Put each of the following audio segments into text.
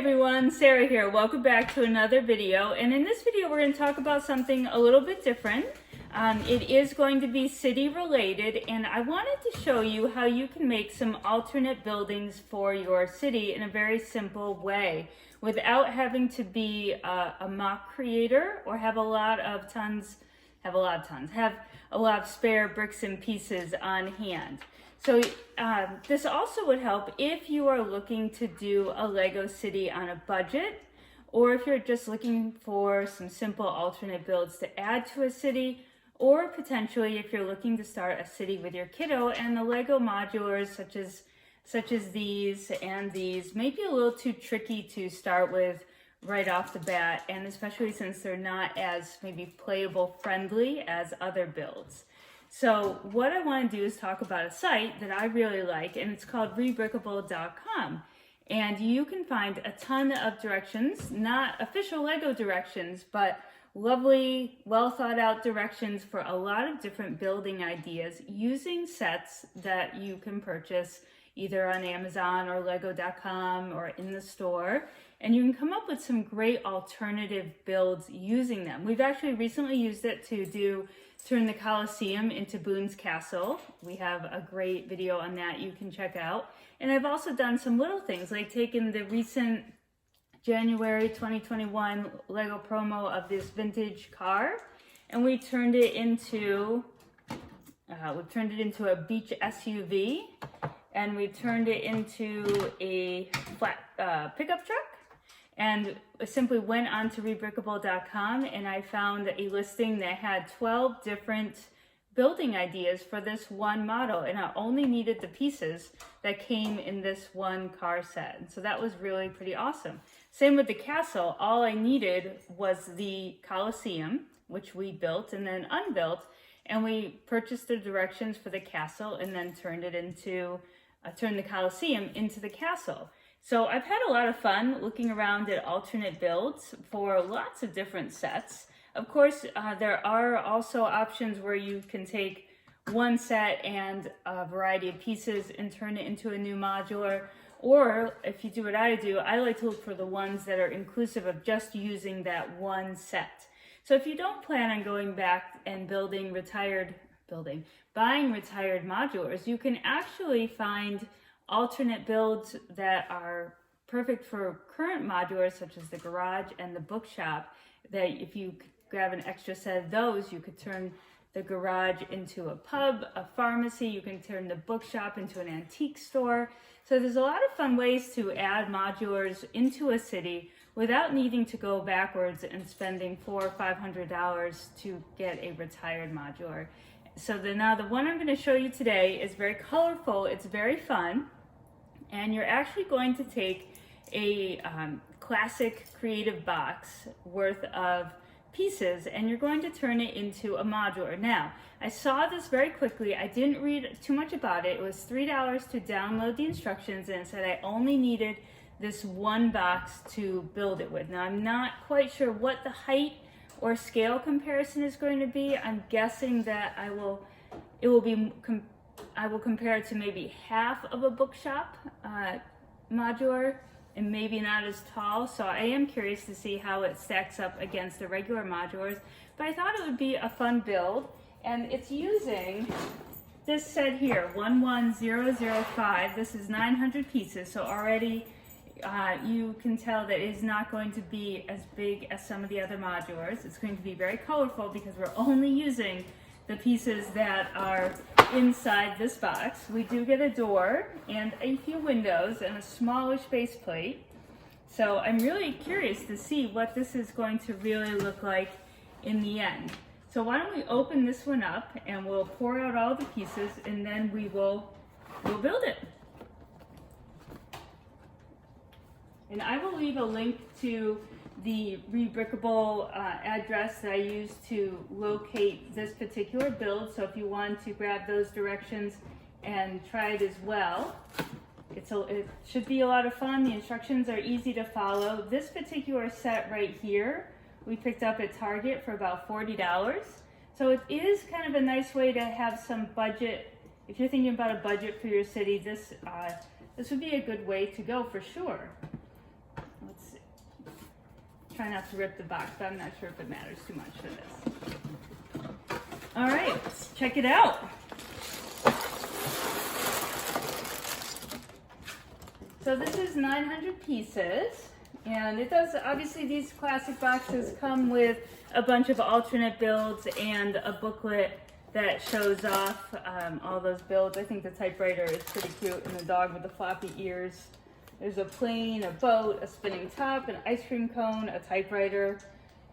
everyone, Sarah here. Welcome back to another video. And in this video, we're going to talk about something a little bit different. It is going to be city related, and I wanted to show you how you can make some alternate buildings for your city in a very simple way without having to be a mock creator or have a lot of spare bricks and pieces on hand. So this also would help if you are looking to do a Lego city on a budget, or if you're just looking for some simple alternate builds to add to a city, or potentially if you're looking to start a city with your kiddo and the Lego modulars such as these and these may be a little too tricky to start with right off the bat, and especially since they're not as maybe playable friendly as other builds. So what I want to do is talk about a site that I really like, and it's called Rebrickable.com. And you can find a ton of directions, not official Lego directions, but lovely, well thought out directions for a lot of different building ideas using sets that you can purchase either on Amazon or Lego.com or in the store. And you can come up with some great alternative builds using them. We've actually recently used it to turn the Colosseum into Boone's Castle. We have a great video on that you can check out. And I've also done some little things like taken the recent January 2021 Lego promo of this vintage car, and we turned it into a beach SUV, and we turned it into a flat pickup truck. And I simply went onto Rebrickable.com and I found a listing that had 12 different building ideas for this one model, and I only needed the pieces that came in this one car set. And so that was really pretty awesome. Same with the castle. All I needed was the Colosseum, which we built and then unbuilt, and we purchased the directions for the castle and then turned the Colosseum into the castle. So I've had a lot of fun looking around at alternate builds for lots of different sets. Of course, there are also options where you can take one set and a variety of pieces and turn it into a new modular. Or if you do what I do, I like to look for the ones that are inclusive of just using that one set. So if you don't plan on going back and buying retired modulars, you can actually find alternate builds that are perfect for current modulars, such as the garage and the bookshop, that if you grab an extra set of those, you could turn the garage into a pub, a pharmacy, you can turn the bookshop into an antique store. So there's a lot of fun ways to add modulars into a city without needing to go backwards and spending $400 or $500 to get a retired modular. So now the one I'm going to show you today is very colorful, it's very fun, and you're actually going to take a classic creative box worth of pieces and you're going to turn it into a modular. Now, I saw this very quickly. I didn't read too much about it. It was $3 to download the instructions, and it said I only needed this one box to build it with. Now, I'm not quite sure what the height or scale comparison is going to be. I'm guessing that I will compare it to maybe half of a bookshop modular, and maybe not as tall. So I am curious to see how it stacks up against the regular modulars. But I thought it would be a fun build, and it's using this set here, 11005. This is 900 pieces, so already you can tell that it is not going to be as big as some of the other modulars. It's going to be very colorful because we're only using the pieces that are inside this box. We do get a door and a few windows and a smallish base plate. So I'm really curious to see what this is going to really look like in the end. So why don't we open this one up and we'll pour out all the pieces, and then we'll build it. And I will leave a link to the Rebrickable address that I used to locate this particular build. So if you want to grab those directions and try it as well, it should be a lot of fun. The instructions are easy to follow. This particular set right here, we picked up at Target for about $40. So it is kind of a nice way to have some budget. If you're thinking about a budget for your city, this would be a good way to go for sure. try not to rip the box, but I'm not sure if it matters too much for this. All right, let's check it out. So this is 900 pieces, and it does, obviously these classic boxes come with a bunch of alternate builds and a booklet that shows off all those builds. I think the typewriter is pretty cute, and the dog with the floppy ears. There's a plane, a boat, a spinning top, an ice cream cone, a typewriter,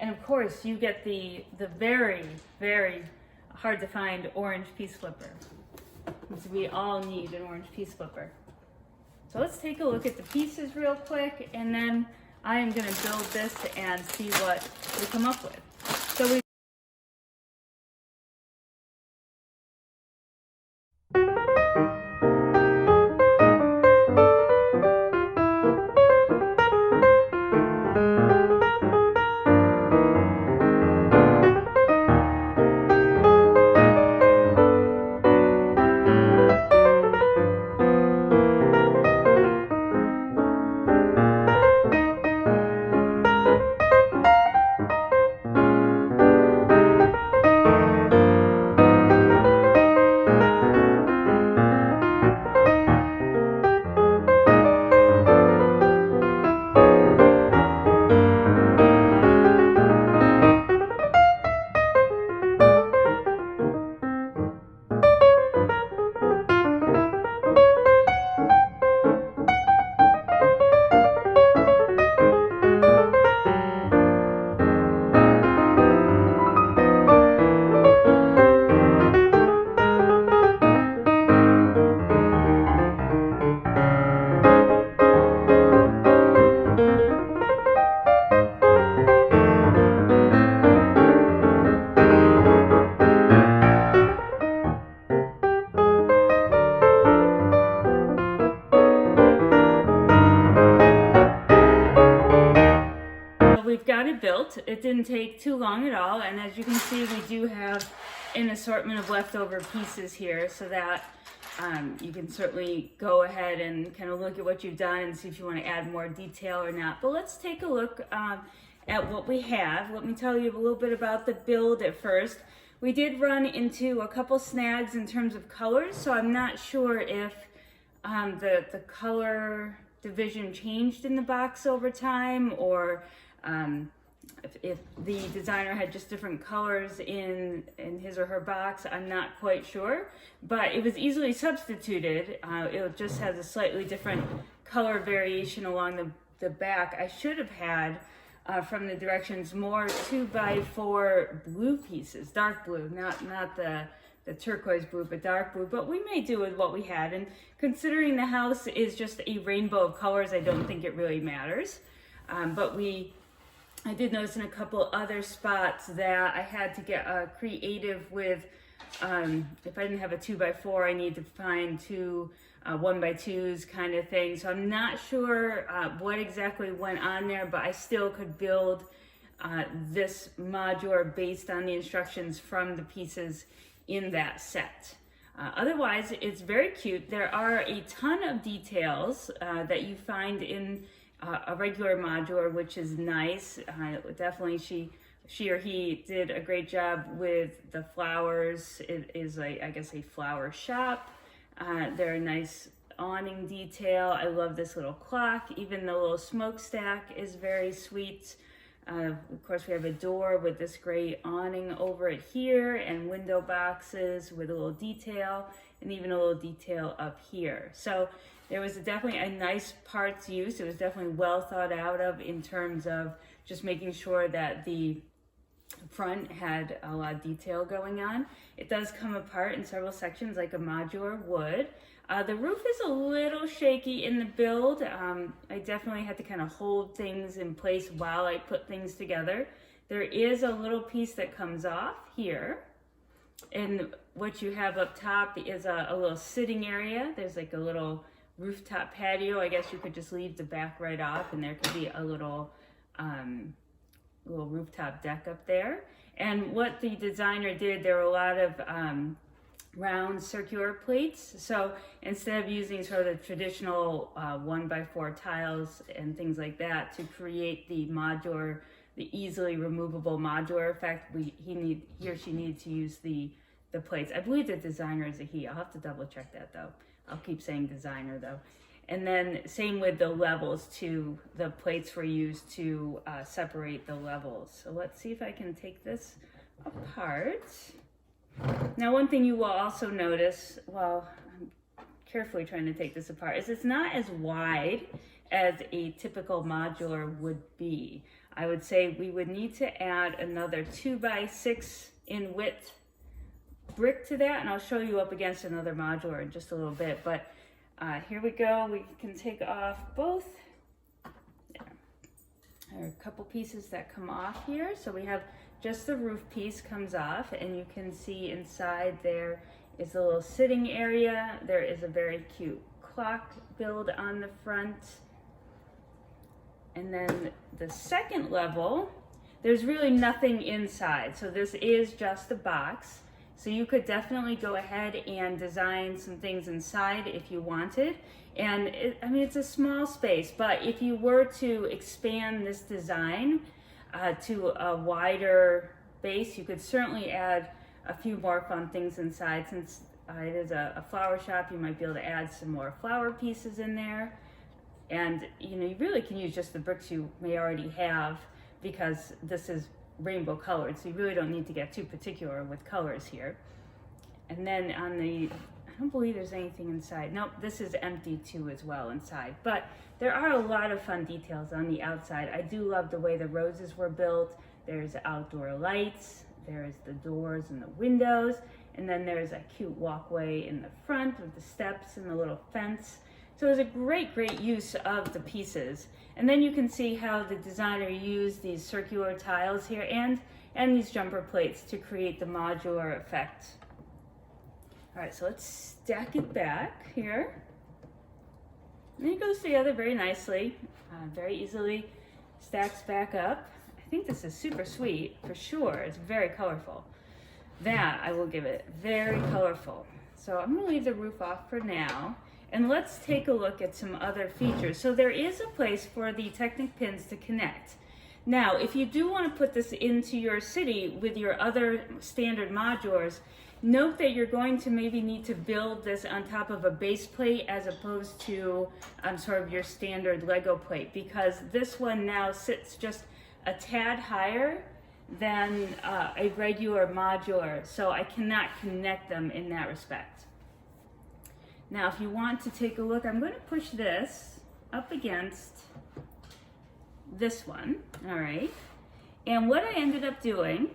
and of course you get the very, very hard to find orange piece flipper. Because we all need an orange piece flipper. So let's take a look at the pieces real quick, and then I am going to build this and see what we come up with. So we've got it built. It didn't take too long at all, and as you can see, we do have an assortment of leftover pieces here, so that you can certainly go ahead and kind of look at what you've done and see if you want to add more detail or not. But let's take a look at what we have. Let me tell you a little bit about the build at first. We did run into a couple snags in terms of colors, so I'm not sure if the color division changed in the box over time, or if the designer had just different colors in his or her box. I'm not quite sure, but it was easily substituted. It just has a slightly different color variation along the back. I should have had from the directions more 2x4 blue pieces, dark blue, not the turquoise blue, but dark blue. But we may do with what we had, and considering the house is just a rainbow of colors, I don't think it really matters. But I did notice in a couple other spots that I had to get creative with, if I didn't have a 2x4, I need to find two 1x2s kind of thing. So I'm not sure what exactly went on there, but I still could build this modular based on the instructions from the pieces in that set. Otherwise, it's very cute. There are a ton of details that you find in a regular modular, which is nice. Definitely she or he did a great job with the flowers. It is I guess a flower shop. They're a nice awning detail. I love this little clock. Even the little smokestack is very sweet. Of course, we have a door with this great awning over it here, and window boxes with a little detail, and even a little detail up here. So there was definitely a nice parts use. It was definitely well thought out of in terms of just making sure that the front had a lot of detail going on. It does come apart in several sections like a modular would. The roof is a little shaky in the build. I definitely had to kind of hold things in place while I put things together. There is a little piece that comes off here. And what you have up top is a little sitting area. There's like a little rooftop patio. I guess you could just leave the back right off, and there could be a little rooftop deck up there. And what the designer did, there were a lot of round circular plates. So instead of using sort of the traditional 1x4 tiles and things like that to create the modular, the easily removable modular effect, he or she needs to use the plates. I believe the designer is a he. I'll have to double check that though. I'll keep saying designer though. And then same with the levels too. The plates were used to separate the levels. So let's see if I can take this apart. Now, one thing you will also notice, while I'm carefully trying to take this apart, is it's not as wide as a typical modular would be. I would say we would need to add another 2x6 in width brick to that, and I'll show you up against another modular in just a little bit. But here we go. We can take off both. There are a couple pieces that come off here. So we have just the roof piece comes off, and you can see inside there is a little sitting area. There is a very cute clock build on the front. And then the second level, there's really nothing inside. So this is just a box. So you could definitely go ahead and design some things inside if you wanted. And it's a small space, but if you were to expand this design to a wider base, you could certainly add a few more fun things inside. Since it is a flower shop, you might be able to add some more flower pieces in there. And you really can use just the bricks you may already have, because this is rainbow colored, so you really don't need to get too particular with colors here. And then on the, I don't believe there's anything inside. Nope, this is empty too as well inside. But there are a lot of fun details on the outside. I do love the way the roses were built. There's outdoor lights, there's the doors and the windows, and then there's a cute walkway in the front with the steps and the little fence. So it was a great, great use of the pieces. And then you can see how the designer used these circular tiles here and these jumper plates to create the modular effect. All right, so let's stack it back here. And it goes together very nicely, very easily stacks back up. I think this is super sweet for sure. It's very colorful. That I will give it, very colorful. So I'm gonna leave the roof off for now. And let's take a look at some other features. So there is a place for the Technic pins to connect. Now, if you do want to put this into your city with your other standard modulars, note that you're going to maybe need to build this on top of a base plate as opposed to sort of your standard Lego plate, because this one now sits just a tad higher than a regular modular. So I cannot connect them in that respect. Now, if you want to take a look, I'm going to push this up against this one, all right? And what I ended up doing,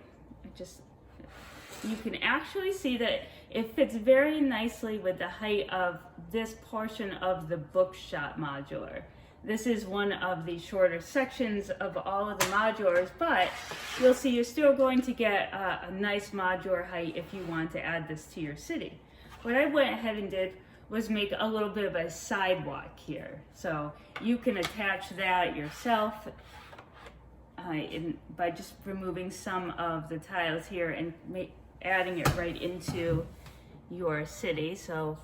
you can actually see that it fits very nicely with the height of this portion of the bookshop modular. This is one of the shorter sections of all of the modulars, but you'll see you're still going to get a nice modular height if you want to add this to your city. What I went ahead and did was make a little bit of a sidewalk here. So you can attach that yourself by just removing some of the tiles here and adding it right into your city. So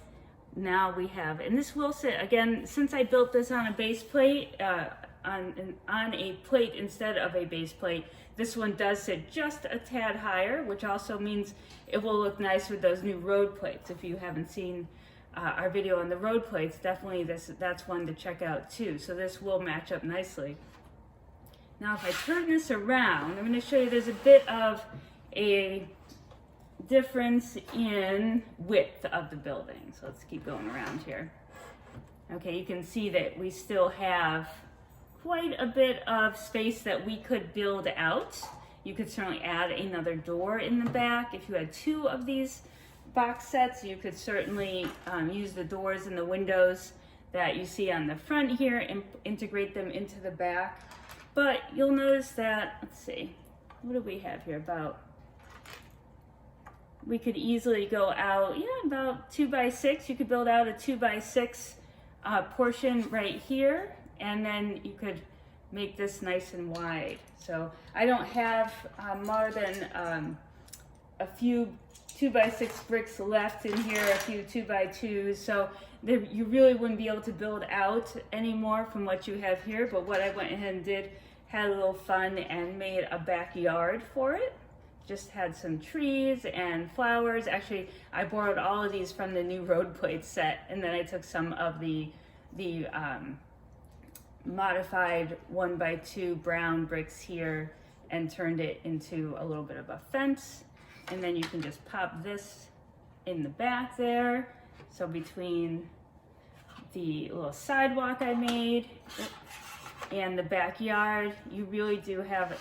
now we have, and this will sit, again, since I built this on a base plate, on a plate instead of a base plate, this one does sit just a tad higher, which also means it will look nice with those new road plates. If you haven't seen our video on the road plates, definitely that's one to check out too. So this will match up nicely. Now if I turn this around, I'm going to show you there's a bit of a difference in width of the building. So let's keep going around here. Okay, you can see that we still have quite a bit of space that we could build out. You could certainly add another door in the back. If you had two of these box sets, you could certainly use the doors and the windows that you see on the front here and integrate them into the back. But you'll notice that, let's see, what do we have here? We could easily go out, about 2x6. You could build out a 2x6 portion right here, and then you could make this nice and wide. So I don't have more than a few 2x6 bricks left in here, a few 2x2s. So there, you really wouldn't be able to build out anymore from what you have here. But what I went ahead and did, had a little fun and made a backyard for it. Just had some trees and flowers. Actually, I borrowed all of these from the new road plate set, and then I took some of the modified 1x2 brown bricks here and turned it into a little bit of a fence. And then you can just pop this in the back there. So between the little sidewalk I made and the backyard, you really do have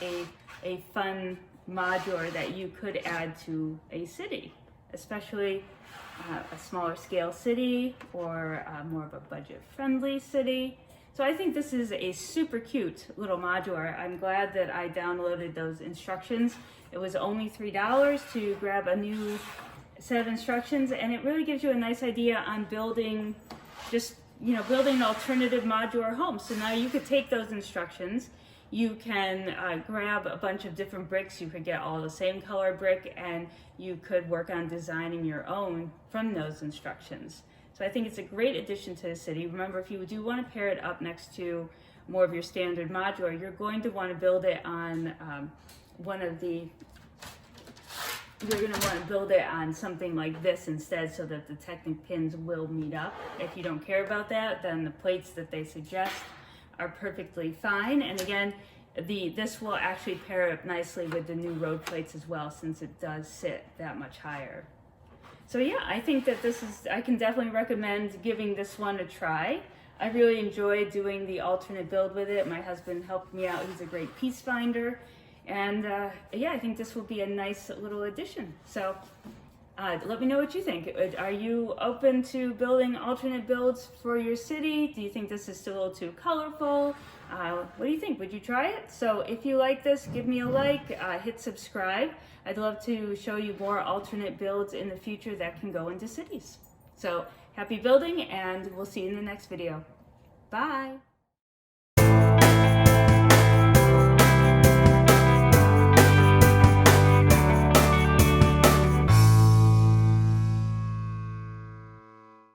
a fun modular that you could add to a city, especially a smaller scale city or more of a budget friendly city. So I think this is a super cute little modular. I'm glad that I downloaded those instructions. It was only $3 to grab a new set of instructions, and it really gives you a nice idea on building, just, you know, building an alternative modular home. So now you could take those instructions, you can grab a bunch of different bricks, you could get all the same color brick, and you could work on designing your own from those instructions. So I think it's a great addition to the city. Remember, if you do want to pair it up next to more of your standard modular, you're going to want to build it on you're going to want to build it on something like this instead, so that the Technic pins will meet up. If you don't care about that, then the plates that they suggest are perfectly fine. And again, this will actually pair up nicely with the new road plates as well, since it does sit that much higher. So yeah, I think that I can definitely recommend giving this one a try. I really enjoyed doing the alternate build with it. My husband helped me out. He's a great piece finder. And yeah, I think this will be a nice little addition. So let me know what you think. Are you open to building alternate builds for your city? Do you think this is still a little too colorful? What do you think? Would you try it? So if you like this, give me a like, hit subscribe. I'd love to show you more alternate builds in the future that can go into cities. So happy building, and we'll see you in the next video. Bye.